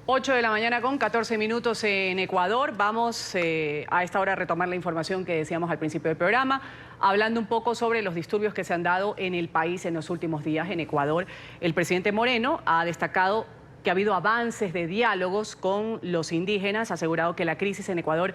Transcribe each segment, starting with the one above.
8 de la mañana con 14 minutos en Ecuador. Vamos a esta hora a retomar la información que decíamos al principio del programa, hablando un poco sobre los disturbios que se han dado en el país en los últimos días en Ecuador. El presidente Moreno ha destacado que ha habido avances de diálogos con los indígenas, ha asegurado que la crisis en Ecuador,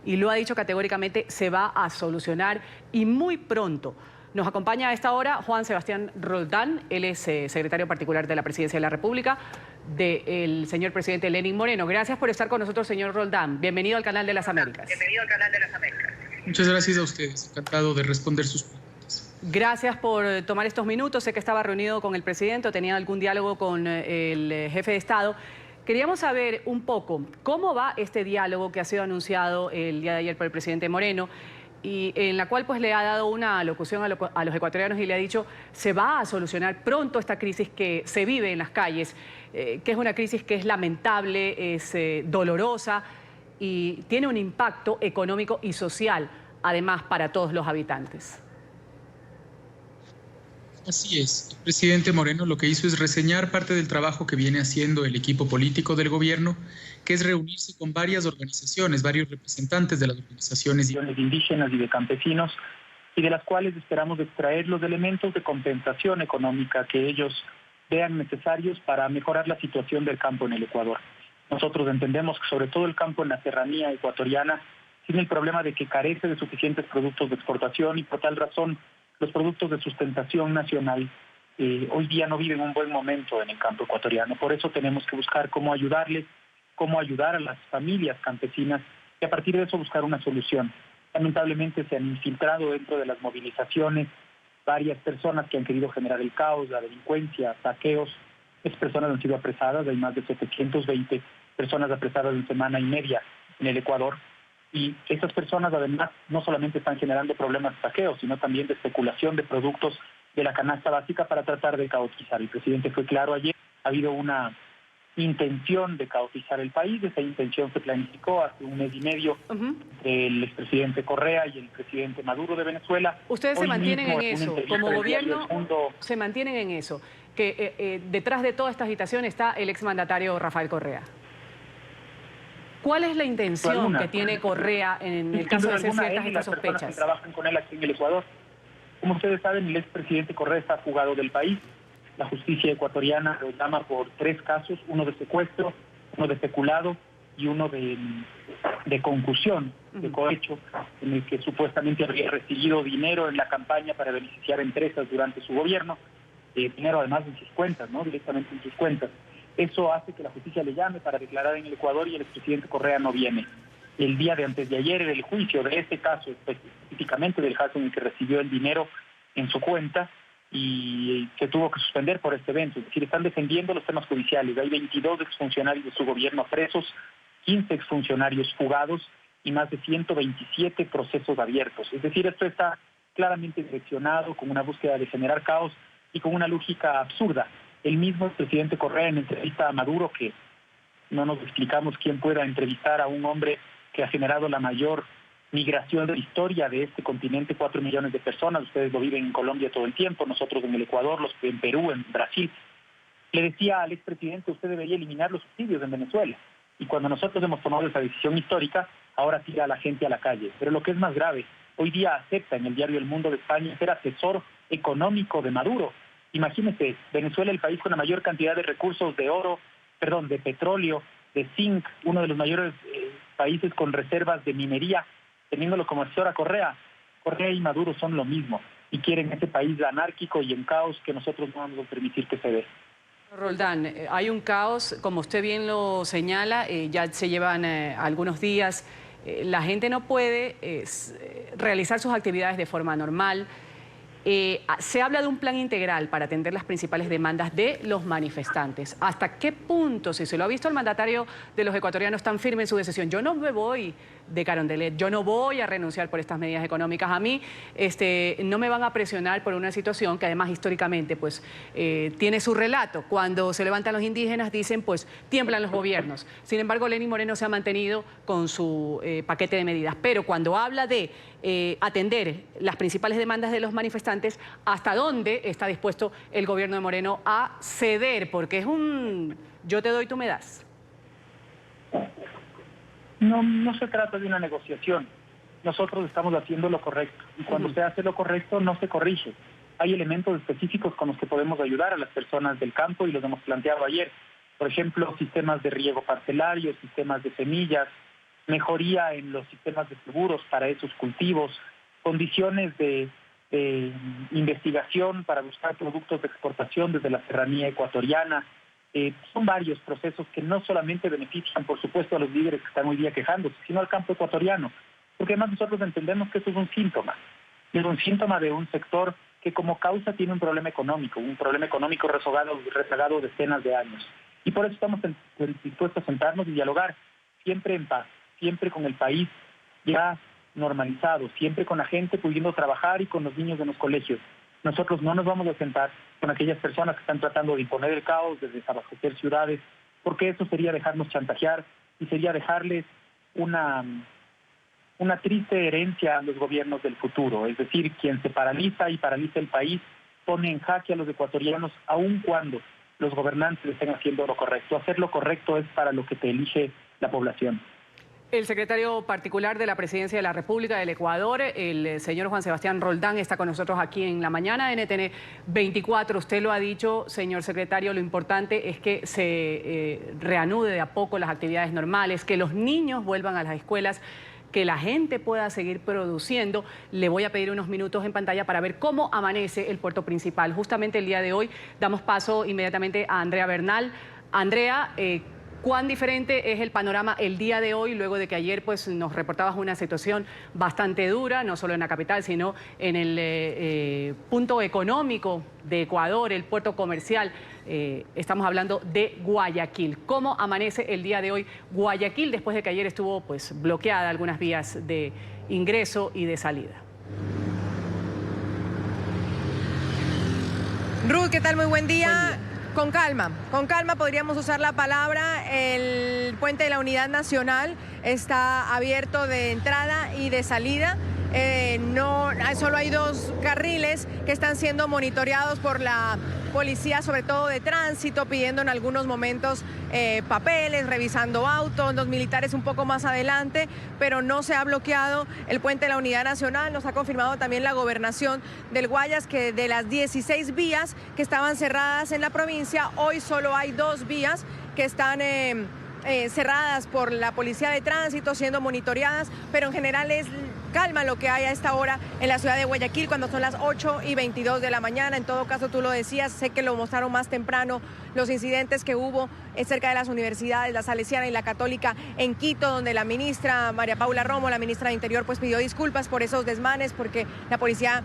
y lo ha dicho categóricamente, se va a solucionar y muy pronto. Nos acompaña a esta hora Juan Sebastián Roldán, él es secretario particular de la Presidencia de la República, del señor presidente Lenín Moreno. Gracias por estar con nosotros, señor Roldán. Bienvenido al Canal de las Américas. Bienvenido al Canal de las Américas. Muchas gracias a ustedes, encantado de responder sus preguntas. Gracias por tomar estos minutos. Sé que estaba reunido con el presidente, o tenía algún diálogo con el jefe de Estado. Queríamos saber un poco cómo va este diálogo que ha sido anunciado el día de ayer por el presidente Moreno, y en la cual pues le ha dado una locución a los ecuatorianos y le ha dicho se va a solucionar pronto esta crisis que se vive en las calles, que es una crisis que es lamentable, es dolorosa y tiene un impacto económico y social, además, para todos los habitantes. Así es, el presidente Moreno lo que hizo es reseñar parte del trabajo que viene haciendo el equipo político del gobierno, que es reunirse con varias organizaciones, varios representantes de las organizaciones indígenas y de campesinos, y de las cuales esperamos extraer los elementos de compensación económica que ellos vean necesarios para mejorar la situación del campo en el Ecuador. Nosotros entendemos que sobre todo el campo en la serranía ecuatoriana tiene el problema de que carece de suficientes productos de exportación y por tal razón los productos de sustentación nacional hoy día no viven un buen momento en el campo ecuatoriano. Por eso tenemos que buscar cómo ayudarles, cómo ayudar a las familias campesinas y a partir de eso buscar una solución. Lamentablemente se han infiltrado dentro de las movilizaciones varias personas que han querido generar el caos, la delincuencia, saqueos. Esas personas han sido apresadas, hay más de 720 personas apresadas en semana y media en el Ecuador. Y esas personas además no solamente están generando problemas de saqueo, sino también de especulación de productos de la canasta básica para tratar de caotizar. El presidente fue claro ayer, ha habido una intención de caotizar el país, esa intención se planificó hace un mes y medio entre el expresidente Correa y el presidente Maduro de Venezuela. Ustedes se mantienen en eso, como gobierno se mantienen en eso, que detrás de toda esta agitación está el exmandatario Rafael Correa. ¿Cuál es la intención que tiene Correa en el caso de hacer ciertas estas sospechas? Que trabajan con él aquí en el Ecuador. Como ustedes saben, el expresidente Correa está fugado del país. La justicia ecuatoriana lo llama por 3 casos, uno de secuestro, uno de peculado y uno de concusión, de cohecho, en el que supuestamente habría recibido dinero en la campaña para beneficiar empresas durante su gobierno, dinero además en sus cuentas, ¿no? Directamente en sus cuentas. Eso hace que la justicia le llame para declarar en el Ecuador y el expresidente Correa no viene. El día de antes de ayer, en el juicio de este caso, específicamente del caso en el que recibió el dinero en su cuenta y se tuvo que suspender por este evento. Es decir, están defendiendo los temas judiciales. Hay 22 exfuncionarios de su gobierno presos, 15 exfuncionarios fugados y más de 127 procesos abiertos. Es decir, esto está claramente direccionado con una búsqueda de generar caos y con una lógica absurda. El mismo presidente Correa en entrevista a Maduro, que no nos explicamos quién pueda entrevistar a un hombre que ha generado la mayor migración de la historia de este continente, 4 millones de personas, ustedes lo viven en Colombia todo el tiempo, nosotros en el Ecuador, los en Perú, en Brasil. Le decía al expresidente, usted debería eliminar los subsidios en Venezuela. Y cuando nosotros hemos tomado esa decisión histórica, ahora tira a la gente a la calle. Pero lo que es más grave, hoy día acepta en el diario El Mundo de España ser asesor económico de Maduro. Imagínense, Venezuela, el país con la mayor cantidad de recursos de petróleo, de zinc, uno de los mayores países con reservas de minería, teniéndolo como asesor a Correa. Correa y Maduro son lo mismo y quieren ese país anárquico y en caos que nosotros no vamos a permitir que se dé. Roldán, hay un caos, como usted bien lo señala, ya se llevan algunos días, la gente no puede realizar sus actividades de forma normal. Se habla de un plan integral para atender las principales demandas de los manifestantes. ¿Hasta qué punto, si se lo ha visto el mandatario de los ecuatorianos tan firme en su decisión? Yo no me voy de Carondelet, yo no voy a renunciar por estas medidas económicas. A mí no me van a presionar por una situación que además históricamente pues, tiene su relato. Cuando se levantan los indígenas dicen pues tiemblan los gobiernos. Sin embargo, Lenín Moreno se ha mantenido con su paquete de medidas. Pero cuando habla de atender las principales demandas de los manifestantes, ¿hasta dónde está dispuesto el gobierno de Moreno a ceder? Porque es un yo te doy, tú me das. No se trata de una negociación. Nosotros estamos haciendo lo correcto y cuando se hace lo correcto no se corrige. Hay elementos específicos con los que podemos ayudar a las personas del campo y los hemos planteado ayer. Por ejemplo, sistemas de riego parcelario, sistemas de semillas, mejoría en los sistemas de seguros para esos cultivos, condiciones de investigación para buscar productos de exportación desde la serranía ecuatoriana. Son varios procesos que no solamente benefician, por supuesto, a los líderes que están hoy día quejándose, sino al campo ecuatoriano. Porque además nosotros entendemos que eso es un síntoma. Es un síntoma de un sector que como causa tiene un problema económico rezagado decenas de años. Y por eso estamos dispuestos a sentarnos y dialogar, siempre en paz, siempre con el país ya normalizado, siempre con la gente pudiendo trabajar y con los niños de los colegios. Nosotros no nos vamos a sentar con aquellas personas que están tratando de imponer el caos, de desabastecer ciudades, porque eso sería dejarnos chantajear y sería dejarles una triste herencia a los gobiernos del futuro. Es decir, quien se paraliza y paraliza el país pone en jaque a los ecuatorianos aun cuando los gobernantes estén haciendo lo correcto. Hacer lo correcto es para lo que te elige la población. El secretario particular de la Presidencia de la República del Ecuador, el señor Juan Sebastián Roldán, está con nosotros aquí en la mañana de NTN 24. Usted lo ha dicho, señor secretario, lo importante es que se reanude de a poco las actividades normales, que los niños vuelvan a las escuelas, que la gente pueda seguir produciendo. Le voy a pedir unos minutos en pantalla para ver cómo amanece el puerto principal. Justamente el día de hoy damos paso inmediatamente a Andrea Bernal. Andrea, ¿cuán diferente es el panorama el día de hoy, luego de que ayer pues, nos reportabas una situación bastante dura, no solo en la capital, sino en el punto económico de Ecuador, el puerto comercial? Estamos hablando de Guayaquil. ¿Cómo amanece el día de hoy Guayaquil después de que ayer estuvo pues, bloqueada algunas vías de ingreso y de salida? Ruth, ¿qué tal? Muy buen día. Con calma podríamos usar la palabra. El puente de la Unidad Nacional está abierto de entrada y de salida. Solo hay dos carriles que están siendo monitoreados por la policía, sobre todo de tránsito, pidiendo en algunos momentos papeles, revisando autos, los militares un poco más adelante, pero no se ha bloqueado el puente de la Unidad Nacional. Nos ha confirmado también la gobernación del Guayas que de las 16 vías que estaban cerradas en la provincia, hoy solo hay 2 vías que están cerradas por la policía de tránsito, siendo monitoreadas, pero en general es calma lo que hay a esta hora en la ciudad de Guayaquil cuando son las 8:22 de la mañana. En todo caso, tú lo decías, sé que lo mostraron más temprano los incidentes que hubo cerca de las universidades, la Salesiana y la Católica en Quito, donde la ministra María Paula Romo, la ministra de Interior, pues pidió disculpas por esos desmanes, porque la policía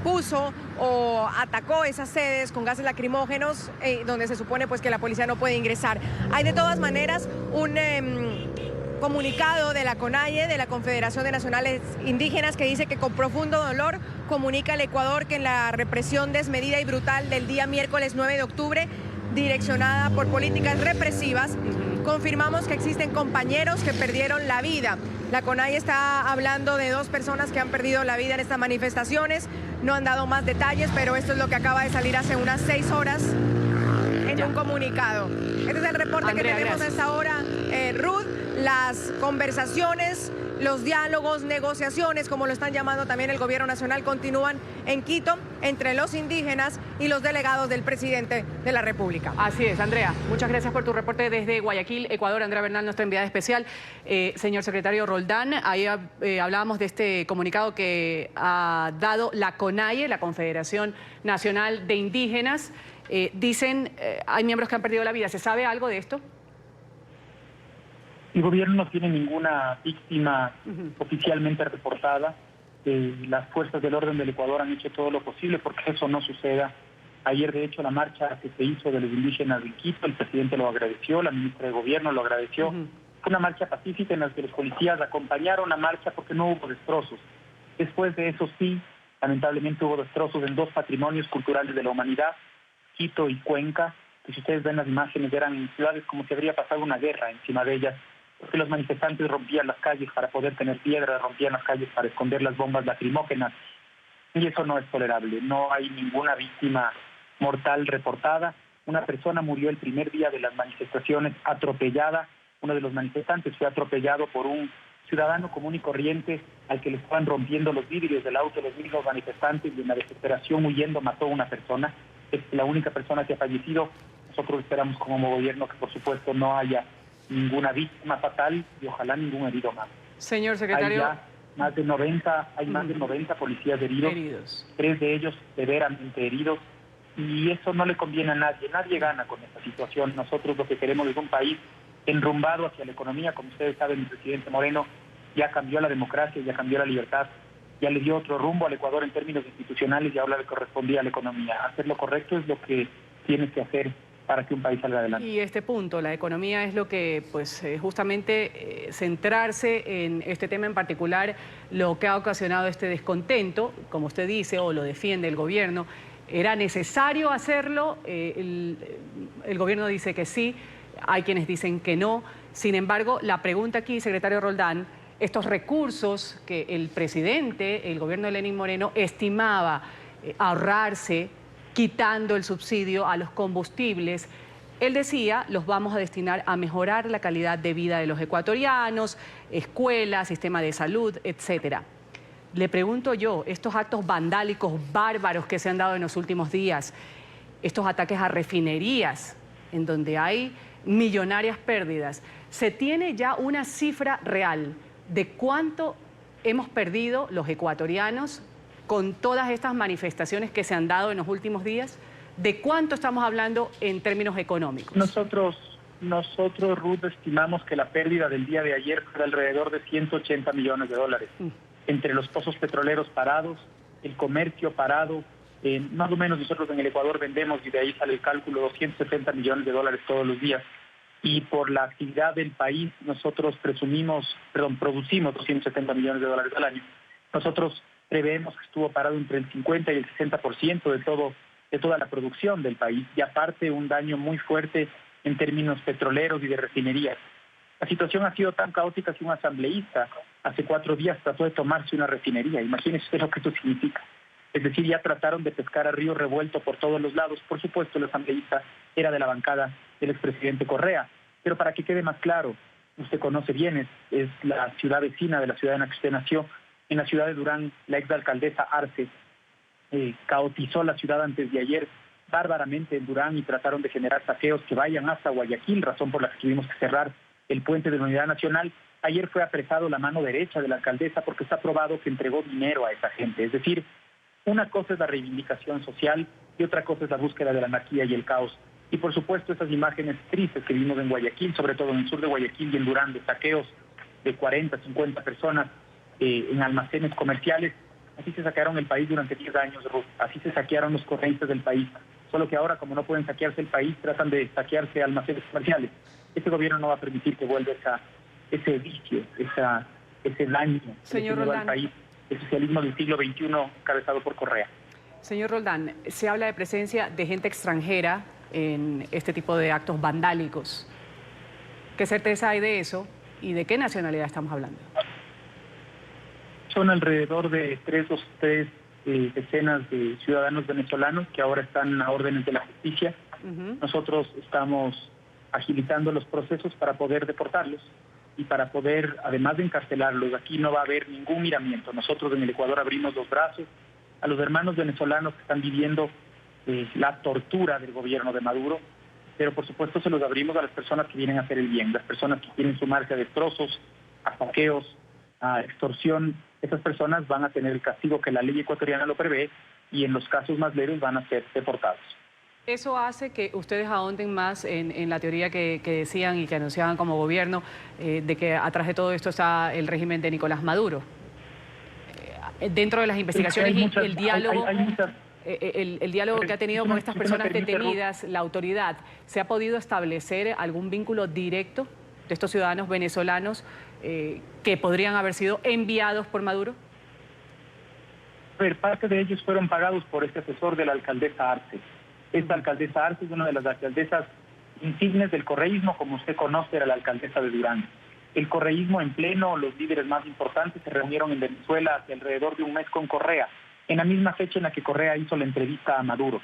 puso o atacó esas sedes con gases lacrimógenos, donde se supone pues que la policía no puede ingresar. Hay de todas maneras un comunicado de la CONAIE, de la Confederación de Nacionales Indígenas, que dice que con profundo dolor comunica al Ecuador que en la represión desmedida y brutal del día miércoles 9 de octubre, direccionada por políticas represivas, confirmamos que existen compañeros que perdieron la vida. La CONAIE está hablando de 2 personas que han perdido la vida en estas manifestaciones. No han dado más detalles, pero esto es lo que acaba de salir hace unas 6 horas en un comunicado. Este es el reporte Andrea, que tenemos a esta hora, Ruth. Las conversaciones, los diálogos, negociaciones, como lo están llamando también el gobierno nacional, continúan en Quito entre los indígenas y los delegados del presidente de la República. Así es, Andrea. Muchas gracias por tu reporte desde Guayaquil, Ecuador. Andrea Bernal, nuestra enviada especial. Señor secretario Roldán, ahí hablábamos de este comunicado que ha dado la CONAIE, la Confederación Nacional de Indígenas. Dicen, hay miembros que han perdido la vida. ¿Se sabe algo de esto? El gobierno no tiene ninguna víctima oficialmente reportada. Las fuerzas del orden del Ecuador han hecho todo lo posible porque eso no suceda. Ayer, de hecho, la marcha que se hizo de los indígenas de Quito, el presidente lo agradeció, la ministra de Gobierno lo agradeció. Fue una marcha pacífica en la que los policías acompañaron la marcha porque no hubo destrozos. Después de eso sí, lamentablemente hubo destrozos en 2 patrimonios culturales de la humanidad, Quito y Cuenca, que si ustedes ven las imágenes eran ciudades como si habría pasado una guerra encima de ellas, porque los manifestantes rompían las calles para poder tener piedras, rompían las calles para esconder las bombas lacrimógenas, y eso no es tolerable. No hay ninguna víctima mortal reportada. Una persona murió el primer día de las manifestaciones atropellada uno de los manifestantes fue atropellado por un ciudadano común y corriente al que le estaban rompiendo los vidrios del auto los mismos manifestantes, y en la desesperación huyendo mató a una persona. Es la única persona que ha fallecido. Nosotros esperamos como gobierno que por supuesto no haya ninguna víctima fatal y ojalá ningún herido más. Señor secretario, Hay más de 90 policías heridos, 3 de ellos severamente heridos, y eso no le conviene a nadie. Nadie gana con esta situación. Nosotros lo que queremos es un país enrumbado hacia la economía. Como ustedes saben, el presidente Moreno ya cambió la democracia, ya cambió la libertad, ya le dio otro rumbo al Ecuador en términos institucionales y ahora le correspondía a la economía. Hacer lo correcto es lo que tiene que hacer para que un país salga adelante. Y este punto, la economía, es lo que, pues, justamente centrarse en este tema en particular, lo que ha ocasionado este descontento, como usted dice, o lo defiende el gobierno. ¿Era necesario hacerlo? El gobierno dice que sí, hay quienes dicen que no. Sin embargo, la pregunta aquí, secretario Roldán, estos recursos que el presidente, el gobierno de Lenín Moreno, estimaba ahorrarse, quitando el subsidio a los combustibles, él decía, los vamos a destinar a mejorar la calidad de vida de los ecuatorianos, escuelas, sistema de salud, etcétera. Le pregunto yo, estos actos vandálicos bárbaros que se han dado en los últimos días, estos ataques a refinerías, en donde hay millonarias pérdidas, ¿se tiene ya una cifra real de cuánto hemos perdido los ecuatorianos con todas estas manifestaciones que se han dado en los últimos días? ¿De cuánto estamos hablando en términos económicos? Nosotros, Ruth, estimamos que la pérdida del día de ayer fue de alrededor de 180 millones de dólares. Entre los pozos petroleros parados, el comercio parado, más o menos nosotros en el Ecuador vendemos, y de ahí sale el cálculo, 270 millones de dólares todos los días. Y por la actividad del país, nosotros producimos 270 millones de dólares al año. Nosotros preveemos que estuvo parado entre el 50 y el 60% de toda la producción del país, y aparte un daño muy fuerte en términos petroleros y de refinerías. La situación ha sido tan caótica que un asambleísta hace 4 días trató de tomarse una refinería. Imagínense usted lo que eso significa. Es decir, ya trataron de pescar a río revuelto por todos los lados. Por supuesto, el asambleísta era de la bancada del expresidente Correa. Pero para que quede más claro, usted conoce bien, es la ciudad vecina de la ciudad en la que usted nació. En la ciudad de Durán, la exalcaldesa Arce caotizó la ciudad antes de ayer bárbaramente en Durán y trataron de generar saqueos que vayan hasta Guayaquil, razón por la que tuvimos que cerrar el puente de la Unidad Nacional. Ayer fue apresado la mano derecha de la alcaldesa porque está probado que entregó dinero a esa gente. Es decir, una cosa es la reivindicación social y otra cosa es la búsqueda de la anarquía y el caos. Y por supuesto esas imágenes tristes que vimos en Guayaquil, sobre todo en el sur de Guayaquil y en Durán, de saqueos de 40, 50 personas en almacenes comerciales. Así se saquearon el país durante 10 años, Ruth. Así se saquearon los corrientes del país. Solo que ahora, como no pueden saquearse el país, tratan de saquearse almacenes comerciales. Este gobierno no va a permitir que vuelva ese vicio, ese daño Señor que Roldán, al país, el socialismo del siglo XXI encabezado por Correa. Señor Roldán, se habla de presencia de gente extranjera en este tipo de actos vandálicos. ¿Qué certeza hay de eso y de qué nacionalidad estamos hablando? Son alrededor de tres decenas de ciudadanos venezolanos que ahora están a órdenes de la justicia. Nosotros estamos agilizando los procesos para poder deportarlos y para poder, además de encarcelarlos, aquí no va a haber ningún miramiento. Nosotros en el Ecuador abrimos los brazos a los hermanos venezolanos que están viviendo la tortura del gobierno de Maduro, pero por supuesto se los abrimos a las personas que vienen a hacer el bien, las personas que quieren sumarse a destrozos, a saqueos, a extorsión. Esas personas van a tener el castigo que la ley ecuatoriana lo prevé y en los casos más leves van a ser deportados. ¿Eso hace que ustedes ahonden más en la teoría que decían y que anunciaban como gobierno de que atrás de todo esto está el régimen de Nicolás Maduro? Dentro de las investigaciones y el diálogo, el diálogo que ha tenido con estas personas detenidas, la autoridad, ¿se ha podido establecer algún vínculo directo de estos ciudadanos venezolanos que podrían haber sido enviados por Maduro? Parte de ellos fueron pagados por este asesor de la alcaldesa Arce. Esta alcaldesa Arce es una de las alcaldesas insignes del correísmo, como usted conoce, era la alcaldesa de Durán. El correísmo en pleno, los líderes más importantes se reunieron en Venezuela hace alrededor de un mes con Correa, en la misma fecha en la que Correa hizo la entrevista a Maduro.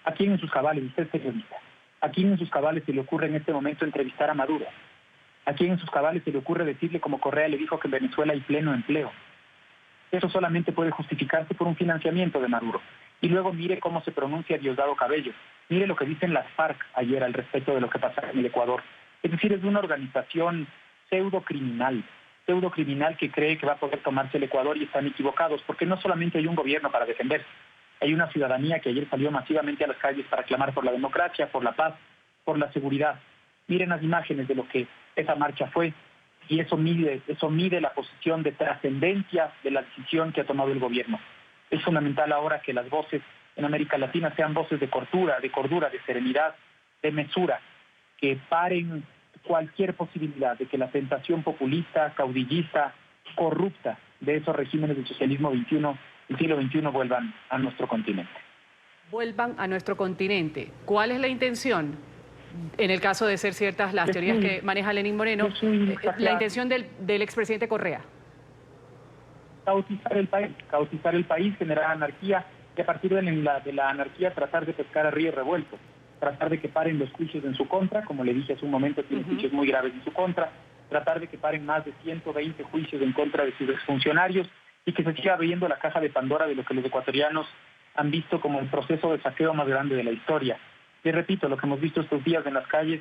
¿A quién en sus cabales, usted es periodista, a quién en sus cabales se le ocurre en este momento entrevistar a Maduro? ¿A quién en sus cabales se le ocurre decirle, como Correa le dijo, que en Venezuela hay pleno empleo? Eso solamente puede justificarse por un financiamiento de Maduro. Y luego mire cómo se pronuncia Diosdado Cabello. Mire lo que dicen las FARC ayer al respecto de lo que pasa en el Ecuador. Es decir, es una organización pseudo-criminal que cree que va a poder tomarse el Ecuador, y están equivocados, porque no solamente hay un gobierno para defenderse, hay una ciudadanía que ayer salió masivamente a las calles para clamar por la democracia, por la paz, por la seguridad. Miren las imágenes de lo que esa marcha fue, y eso mide la posición de trascendencia de la decisión que ha tomado el gobierno. Es fundamental ahora que las voces en América Latina sean voces de cordura, de serenidad, de mesura, que paren cualquier posibilidad de que la tentación populista, caudillista, corrupta de esos regímenes del socialismo del siglo XXI vuelvan a nuestro continente. Vuelvan a nuestro continente. ¿Cuál es la intención? En el caso de ser ciertas las teorías que maneja Lenín Moreno, la intención del expresidente Correa. Caotizar el país, generar anarquía, y a partir de la anarquía tratar de pescar a río revuelto, tratar de que paren los juicios en su contra, como le dije hace un momento, tiene juicios muy graves en su contra, tratar de que paren más de 120 juicios en contra de sus exfuncionarios, y que se siga abriendo la caja de Pandora de lo que los ecuatorianos han visto como el proceso de saqueo más grande de la historia. Y repito, lo que hemos visto estos días en las calles,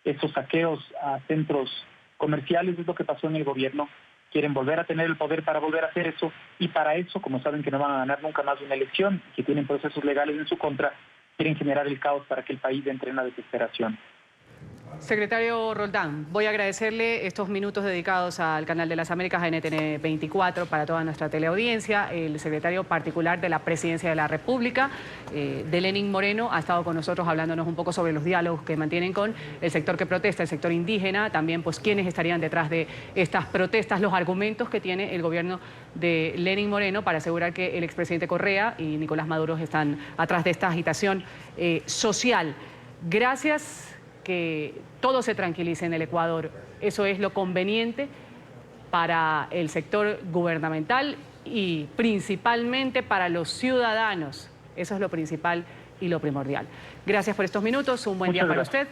esos saqueos a centros comerciales, es lo que pasó en el gobierno. Quieren volver a tener el poder para volver a hacer eso, y para eso, como saben que no van a ganar nunca más una elección, que tienen procesos legales en su contra, quieren generar el caos para que el país entre en la desesperación. Secretario Roldán, voy a agradecerle estos minutos dedicados al Canal de las Américas, a NTN 24, para toda nuestra teleaudiencia. El secretario particular de la Presidencia de la República, de Lenín Moreno, ha estado con nosotros hablándonos un poco sobre los diálogos que mantienen con el sector que protesta, el sector indígena, también pues quiénes estarían detrás de estas protestas, los argumentos que tiene el gobierno de Lenín Moreno para asegurar que el expresidente Correa y Nicolás Maduro están atrás de esta agitación social. Gracias. Que todo se tranquilice en el Ecuador. Eso es lo conveniente para el sector gubernamental y principalmente para los ciudadanos. Eso es lo principal y lo primordial. Gracias por estos minutos. Un buen día para usted.